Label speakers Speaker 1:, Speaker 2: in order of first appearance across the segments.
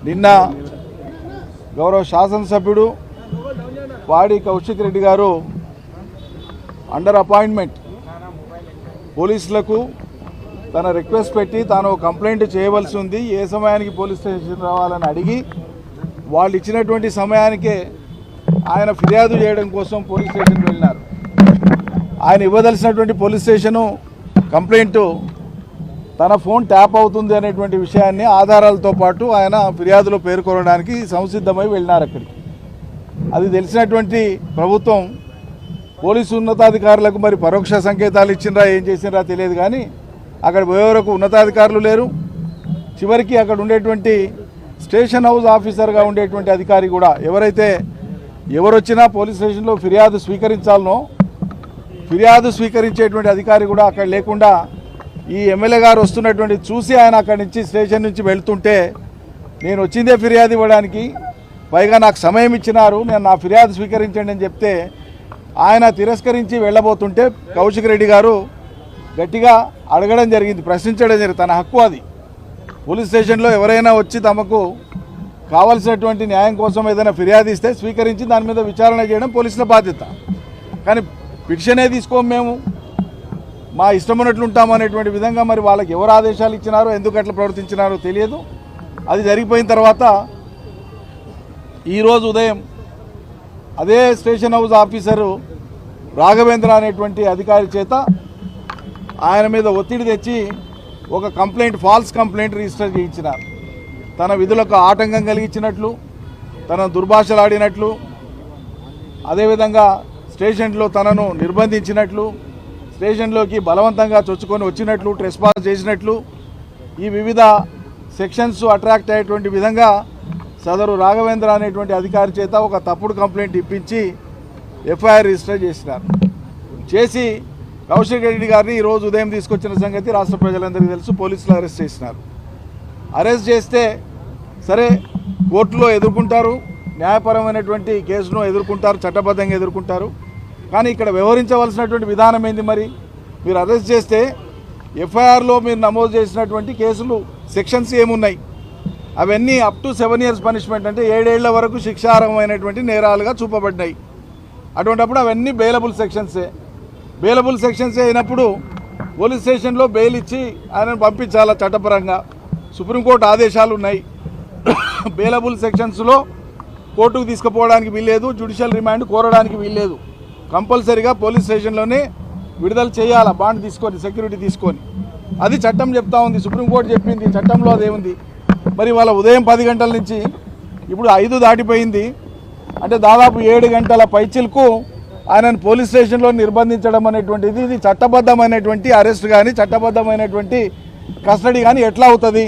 Speaker 1: నిన్న గౌరవ శాసనసభ్యుడు వాడి కౌశిక్ రెడ్డి గారు అండర్ అపాయింట్మెంట్ పోలీసులకు తన రిక్వెస్ట్ పెట్టి తాను కంప్లైంట్ చేయవలసి ఉంది, ఏ సమయానికి పోలీస్ స్టేషన్ రావాలని అడిగి వాళ్ళు ఇచ్చినటువంటి సమయానికే ఆయన ఫిర్యాదు చేయడం కోసం పోలీస్ స్టేషన్కి వెళ్ళినారు. ఆయన ఇవ్వదలసినటువంటి పోలీస్ స్టేషను కంప్లైంట్ తన ఫోన్ ట్యాప్ అవుతుంది అనేటువంటి విషయాన్ని ఆధారాలతో పాటు ఆయన ఫిర్యాదులో పేర్కొనడానికి సంసిద్ధమై వెళ్ళినారు అక్కడికి. అది తెలిసినటువంటి ప్రభుత్వం పోలీసు ఉన్నతాధికారులకు మరి పరోక్ష సంకేతాలు ఇచ్చిండ్రా ఏం చేసిండ్రా తెలియదు, కానీ అక్కడ పోయే వరకు ఉన్నతాధికారులు లేరు. చివరికి అక్కడ ఉండేటువంటి స్టేషన్ హౌస్ ఆఫీసర్గా ఉండేటువంటి అధికారి కూడా ఎవరొచ్చినా పోలీస్ స్టేషన్లో ఫిర్యాదు స్వీకరించాలనో ఫిర్యాదు స్వీకరించేటువంటి అధికారి కూడా అక్కడ లేకుండా ఈ ఎమ్మెల్యే గారు వస్తున్నటువంటి చూసి ఆయన అక్కడి నుంచి స్టేషన్ నుంచి వెళ్తుంటే నేను వచ్చిందే ఫిర్యాదు ఇవ్వడానికి, పైగా నాకు సమయం ఇచ్చినారు, నేను నా ఫిర్యాదు స్వీకరించండి అని చెప్తే ఆయన తిరస్కరించి వెళ్ళబోతుంటే కౌశిక్ రెడ్డి గారు గట్టిగా అడగడం జరిగింది, ప్రశ్నించడం జరిగింది. తన హక్కు అది. పోలీస్ స్టేషన్లో ఎవరైనా వచ్చి తమకు కావాల్సినటువంటి న్యాయం కోసం ఏదైనా ఫిర్యాదు ఇస్తే స్వీకరించి దాని మీద విచారణ చేయడం పోలీసుల బాధ్యత. కానీ పిటిషనే తీసుకోము, మేము మా ఇష్టం ఉన్నట్లు ఉంటామనేటువంటి విధంగా మరి వాళ్ళకి ఎవరు ఆదేశాలు ఇచ్చినారో ఎందుకు అట్లా ప్రవర్తించినారో తెలియదు. అది జరిగిపోయిన తర్వాత ఈరోజు ఉదయం అదే స్టేషన్ హౌస్ ఆఫీసరు రాఘవేంద్ర అనేటువంటి అధికారి చేత ఆయన మీద ఒత్తిడి తెచ్చి ఒక కంప్లైంట్, ఫాల్స్ కంప్లైంట్ రిజిస్టర్ చేయించినారు. తన విధులకు ఆటంకం కలిగించినట్లు, తన దుర్భాషలాడినట్లు, అదేవిధంగా స్టేషన్లో తనను నిర్బంధించినట్లు, స్టేషన్లోకి బలవంతంగా చొచ్చుకొని వచ్చినట్లు, ట్రెస్పాస్ చేసినట్లు, ఈ వివిధ సెక్షన్స్ అట్రాక్ట్ అయ్యేటువంటి విధంగా సదరు రాఘవేంద్ర అనేటువంటి అధికారి చేత ఒక తప్పుడు కంప్లైంట్ ఇప్పించి ఎఫ్ఐఆర్ రిజిస్టర్ చేసినారు. చేసి కౌశిక్ రెడ్డి గారిని ఈరోజు ఉదయం తీసుకొచ్చిన సంగతి రాష్ట్ర ప్రజలందరికీ తెలుసు. పోలీసులు అరెస్ట్ చేసినారు. అరెస్ట్ చేస్తే సరే కోర్టులో ఎదుర్కొంటారు, న్యాయపరమైనటువంటి కేసును ఎదుర్కొంటారు, చట్టబద్ధంగా ఎదుర్కొంటారు. కానీ ఇక్కడ వ్యవహరించవలసినటువంటి విధానం ఏంది? మరి మీరు అరెస్ట్ చేస్తే ఎఫ్ఐఆర్లో మీరు నమోదు చేసినటువంటి కేసులు సెక్షన్స్ ఏమున్నాయి, అవన్నీ అప్ టు 7 years పనిష్మెంట్, అంటే 7 ఏళ్ల వరకు శిక్షార్హమైనటువంటి నేరాలుగా చూపబడ్డాయి. అటువంటిప్పుడు అవన్నీ బెయిలబుల్ సెక్షన్సే. బెయిలబుల్ సెక్షన్సే అయినప్పుడు పోలీస్ స్టేషన్లో బెయిల్ ఇచ్చి ఆయనను పంపించాలా చట్టపరంగా. సుప్రీంకోర్టు ఆదేశాలు ఉన్నాయి. బెయిలబుల్ సెక్షన్స్లో కోర్టుకు తీసుకుపోవడానికి వీల్లేదు, జ్యుడిషియల్ రిమాండ్ కోరడానికి వీల్లేదు. కంపల్సరీగా పోలీస్ స్టేషన్లోనే విడుదల చేయాలా, బాండ్ తీసుకొని, సెక్యూరిటీ తీసుకొని. అది చట్టం చెప్తా ఉంది, సుప్రీంకోర్టు చెప్పింది, చట్టంలో అదేముంది. మరి వాళ్ళ ఉదయం 10 గంటల నుంచి ఇప్పుడు 5 దాటిపోయింది, అంటే దాదాపు 7 గంటల పైచిలకు ఆయనను పోలీస్ స్టేషన్లో నిర్బంధించడం అనేటువంటిది ఇది చట్టబద్ధమైనటువంటి అరెస్ట్ కానీ చట్టబద్ధమైనటువంటి కస్టడీ కానీ ఎట్లా అవుతుంది?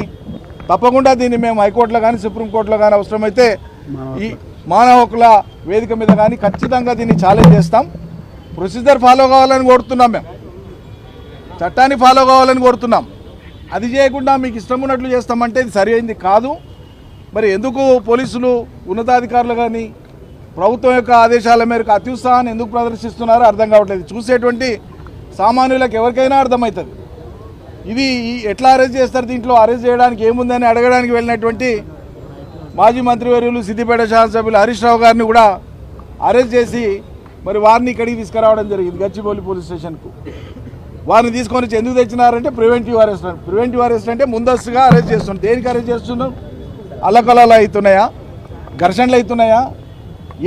Speaker 1: తప్పకుండా దీన్ని మేము హైకోర్టులో కానీ సుప్రీంకోర్టులో కానీ అవసరమైతే ఈ మానవ హక్కుల వేదిక మీద కానీ ఖచ్చితంగా దీన్ని ఛాలెంజ్ చేస్తాం. ప్రొసీజర్ ఫాలో కావాలని కోరుతున్నాం, మేము చట్టాన్ని ఫాలో కావాలని కోరుతున్నాం. అది చేయకుండా మీకు ఇష్టం ఉన్నట్లు చేస్తామంటే ఇది సరైనది కాదు. మరి ఎందుకు పోలీసులు ఉన్నతాధికారులు కానీ ప్రభుత్వం యొక్క ఆదేశాల మేరకు అత్యుత్సాహాన్ని ఎందుకు ప్రదర్శిస్తున్నారో అర్థం కావట్లేదు. చూసేటువంటి సామాన్యులకు ఎవరికైనా అర్థమవుతుంది ఇది ఎట్లా అరెస్ట్ చేస్తారు, దీంట్లో అరెస్ట్ చేయడానికి ఏముందని అడగడానికి వెళ్ళినటువంటి మాజీ మంత్రివర్యులు సిద్దిపేట శాసనసభ్యులు హరీష్ రావు గారిని కూడా అరెస్ట్ చేసి మరి వారిని ఇక్కడికి తీసుకురావడం జరిగింది, గచ్చిబౌలి పోలీస్ స్టేషన్కు. వారిని తీసుకొని ఎందుకు తెచ్చినారంటే ప్రివెంటివ్ అరెస్ట్. ప్రివెంటివ్ అరెస్ట్ అంటే ముందస్తుగా అరెస్ట్ చేస్తున్నాం. దేనికి అరెస్ట్ చేస్తున్నాం? అల్లకల్లాలు అవుతున్నాయా, ఘర్షణలు అవుతున్నాయా,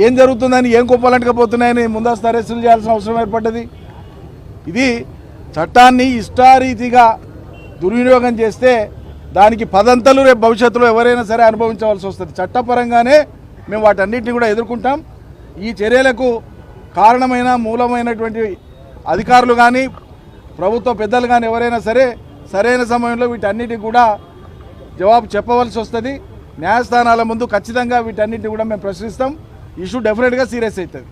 Speaker 1: ఏం జరుగుతుందని, ఏం కుప్పలంటకపోతున్నాయని ముందస్తు అరెస్టులు చేయాల్సిన అవసరం ఏర్పడ్డది. ఇది చట్టాన్ని ఇష్టారీతిగా దుర్వినియోగం చేస్తే దానికి పదంతలు రేపు భవిష్యత్తులో ఎవరైనా సరే అనుభవించవలసి వస్తుంది. చట్టపరంగానే మేము వాటన్నిటిని కూడా ఎదుర్కొంటాం. ఈ చర్యలకు కారణమైన మూలమైనటువంటి అధికారులు కానీ ప్రభుత్వ పెద్దలు కానీ ఎవరైనా సరే సరైన సమయంలో వీటన్నిటికి కూడా జవాబు చెప్పవలసి వస్తుంది. న్యాయస్థానాల ముందు ఖచ్చితంగా వీటన్నిటిని కూడా మేము ప్రశ్నిస్తాం. ఇష్యూ డెఫినెట్గా సీరియస్ అవుతుంది.